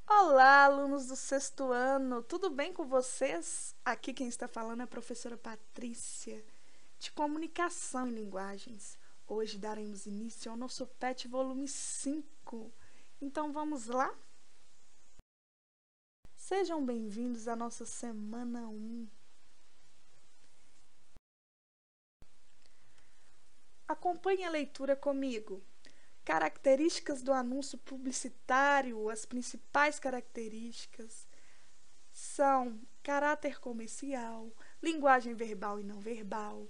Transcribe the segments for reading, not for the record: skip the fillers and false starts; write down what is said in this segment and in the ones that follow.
Olá, alunos do sexto ano, tudo bem com vocês? Aqui quem está falando é a professora Patrícia, de Comunicação em Linguagens. Hoje daremos início ao nosso PET volume 5. Então vamos lá? Sejam bem-vindos à nossa semana 1. Acompanhe a leitura comigo. Características do anúncio publicitário. As principais características são caráter comercial, linguagem verbal e não verbal,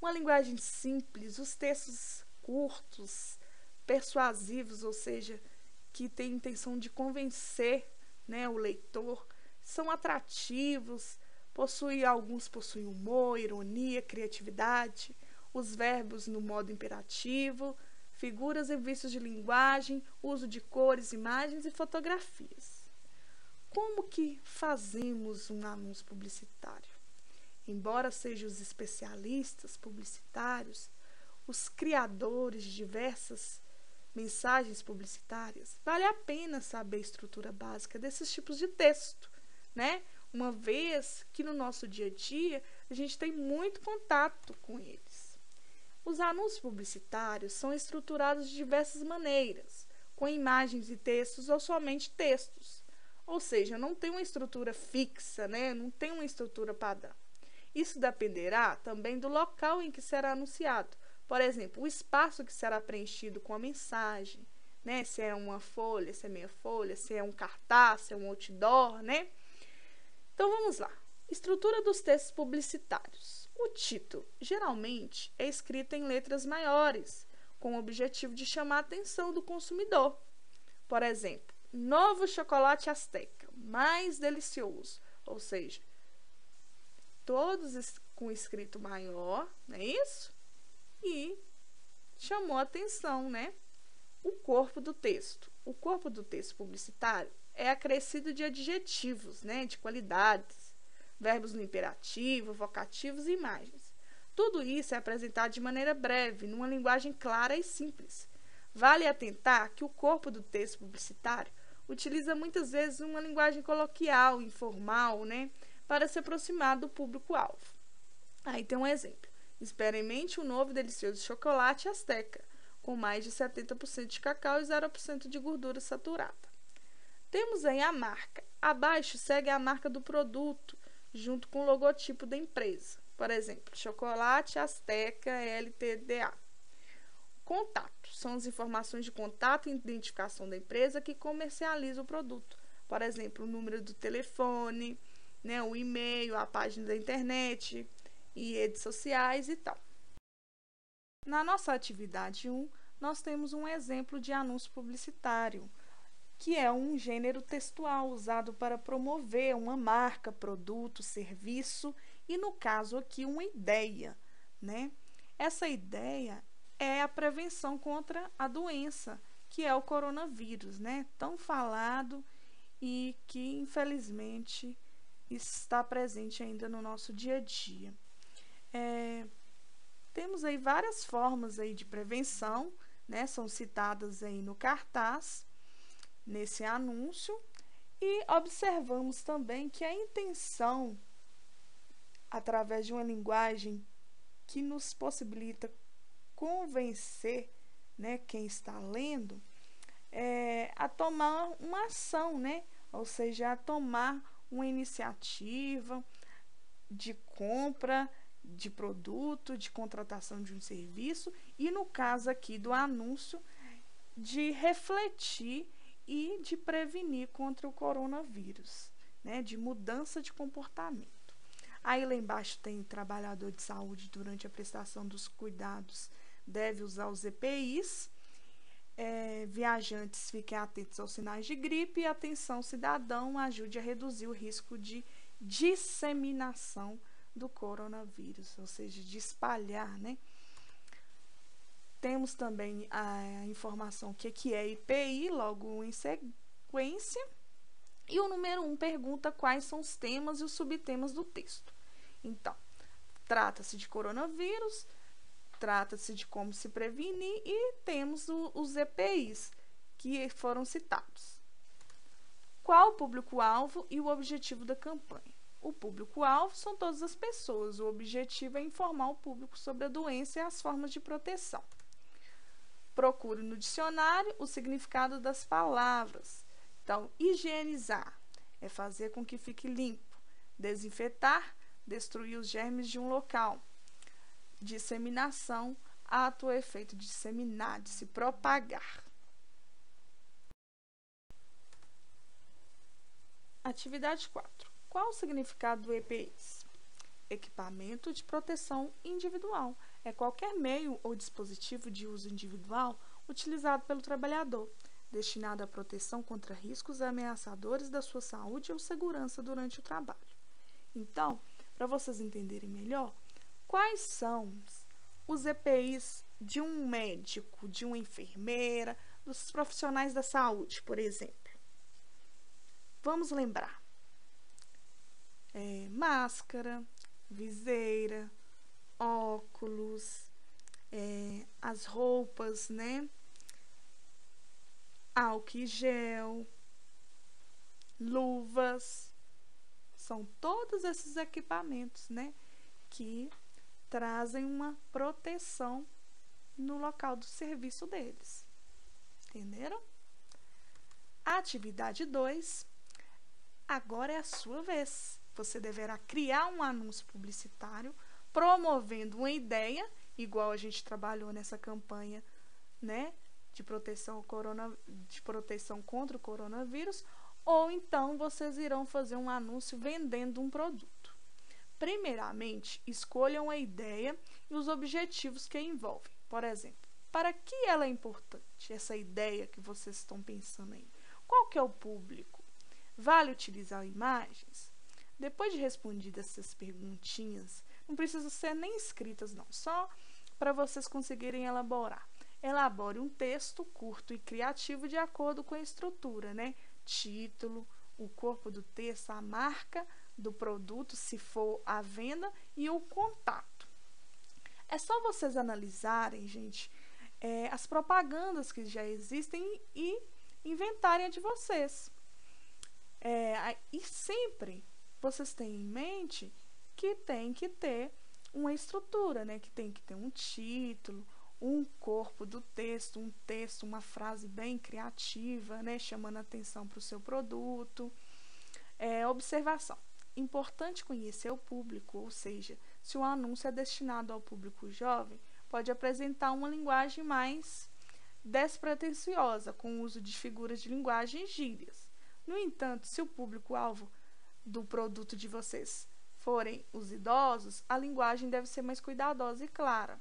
uma linguagem simples, os textos curtos, persuasivos, ou seja, que têm a intenção de convencer, o leitor, são atrativos, alguns possuem humor, ironia, criatividade, os verbos no modo imperativo, figuras e vícios de linguagem, uso de cores, imagens e fotografias. Como que fazemos um anúncio publicitário? Embora sejam os especialistas publicitários, os criadores de diversas mensagens publicitárias, vale a pena saber a estrutura básica desses tipos de texto, né? Uma vez que no nosso dia a dia a gente tem muito contato com eles. Os anúncios publicitários são estruturados de diversas maneiras, com imagens e textos ou somente textos. Ou seja, não tem uma estrutura fixa, não tem uma estrutura padrão. Isso dependerá também do local em que será anunciado. Por exemplo, o espaço que será preenchido com a mensagem, se é uma folha, se é meia folha, se é um cartaz, se é um outdoor, Então vamos lá. Estrutura dos textos publicitários. O título geralmente é escrito em letras maiores, com o objetivo de chamar a atenção do consumidor. Por exemplo, novo chocolate Azteca, mais delicioso, ou seja, todos com escrito maior, não é isso? E chamou a atenção, O corpo do texto. O corpo do texto publicitário é acrescido de adjetivos, de qualidades, verbos no imperativo, vocativos e imagens. Tudo isso é apresentado de maneira breve, numa linguagem clara e simples. Vale atentar que o corpo do texto publicitário utiliza muitas vezes uma linguagem coloquial, informal, para se aproximar do público-alvo. Aí tem um exemplo. Experimente um novo delicioso chocolate Azteca, com mais de 70% de cacau e 0% de gordura saturada. Temos aí a marca. Abaixo segue a marca do produto, junto com o logotipo da empresa. Por exemplo, Chocolate Azteca Ltda. Contato. São as informações de contato e identificação da empresa que comercializa o produto. Por exemplo, o número do telefone, o e-mail, a página da internet e redes sociais e tal. Na nossa atividade 1, nós temos um exemplo de anúncio publicitário, que é um gênero textual usado para promover uma marca, produto, serviço e, no caso aqui, uma ideia, Essa ideia é a prevenção contra a doença, que é o coronavírus, Tão falado e que, infelizmente, está presente ainda no nosso dia a dia. Temos aí várias formas aí de prevenção, São citadas aí no cartaz, nesse anúncio, e observamos também que a intenção, através de uma linguagem que nos possibilita convencer, quem está lendo, a tomar uma ação, ou seja, a tomar uma iniciativa de compra de produto, de contratação de um serviço e, no caso aqui do anúncio, de refletir e de prevenir contra o coronavírus, de mudança de comportamento. Aí lá embaixo tem o trabalhador de saúde durante a prestação dos cuidados deve usar os EPIs, viajantes fiquem atentos aos sinais de gripe e atenção cidadão ajude a reduzir o risco de disseminação do coronavírus, ou seja, de espalhar, Temos também a informação que é IPI, logo em sequência, e o número 1 pergunta quais são os temas e os subtemas do texto. Então, trata-se de coronavírus, trata-se de como se prevenir e temos os EPIs que foram citados. Qual o público-alvo e o objetivo da campanha? O público-alvo são todas as pessoas. O objetivo é informar o público sobre a doença e as formas de proteção. Procure no dicionário o significado das palavras. Então, higienizar é fazer com que fique limpo. Desinfetar, destruir os germes de um local. Disseminação, ato ou efeito de disseminar, de se propagar. Atividade 4. Qual o significado do EPIs? Equipamento de proteção individual. É qualquer meio ou dispositivo de uso individual utilizado pelo trabalhador, destinado à proteção contra riscos ameaçadores da sua saúde ou segurança durante o trabalho. Então, para vocês entenderem melhor, quais são os EPIs de um médico, de uma enfermeira, dos profissionais da saúde, por exemplo? Vamos lembrar. Máscara, viseira, óculos, as roupas, né? Álcool e gel, luvas. São todos esses equipamentos, né? Que trazem uma proteção no local do serviço deles. Entenderam? Atividade 2. Agora é a sua vez. Você deverá criar um anúncio publicitário promovendo uma ideia, igual a gente trabalhou nessa campanha, né, de proteção contra o coronavírus, ou então vocês irão fazer um anúncio vendendo um produto. Primeiramente, escolham a ideia e os objetivos que a envolvem. Por exemplo, para que ela é importante, essa ideia que vocês estão pensando aí? Qual que é o público? Vale utilizar imagens? Depois de respondidas essas perguntinhas, não precisa ser nem escritas não, só para vocês conseguirem elaborar. Elabore um texto curto e criativo de acordo com a estrutura, né? Título, o corpo do texto, a marca do produto, se for à venda, e o contato. É só vocês analisarem, gente, as propagandas que já existem e inventarem a de vocês. E sempre vocês têm em mente que tem que ter uma estrutura, né? Que tem que ter um título, um corpo do texto, uma frase bem criativa, né? Chamando atenção para o seu produto. Observação. Importante conhecer o público, ou seja, se o anúncio é destinado ao público jovem, pode apresentar uma linguagem mais despretensiosa, com o uso de figuras de linguagem e gírias. No entanto, se o público-alvo do produto de vocês forem os idosos, a linguagem deve ser mais cuidadosa e clara.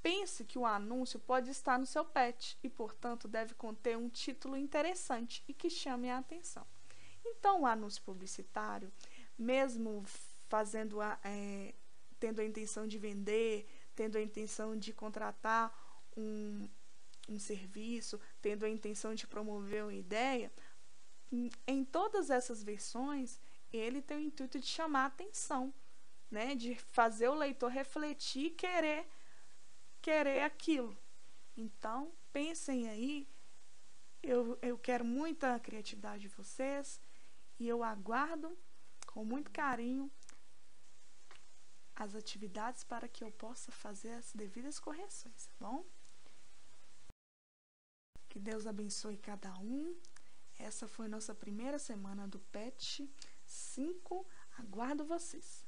Pense que o anúncio pode estar no seu pet e, portanto, deve conter um título interessante e que chame a atenção. Então, o anúncio publicitário, mesmo tendo a intenção de vender, tendo a intenção de contratar um serviço, tendo a intenção de promover uma ideia, em todas essas versões, ele tem o intuito de chamar a atenção, né? De fazer o leitor refletir e querer aquilo. Então, pensem aí, eu quero muita criatividade de vocês e eu aguardo com muito carinho as atividades para que eu possa fazer as devidas correções, tá bom? Que Deus abençoe cada um. Essa foi nossa primeira semana do PET 5. Aguardo vocês.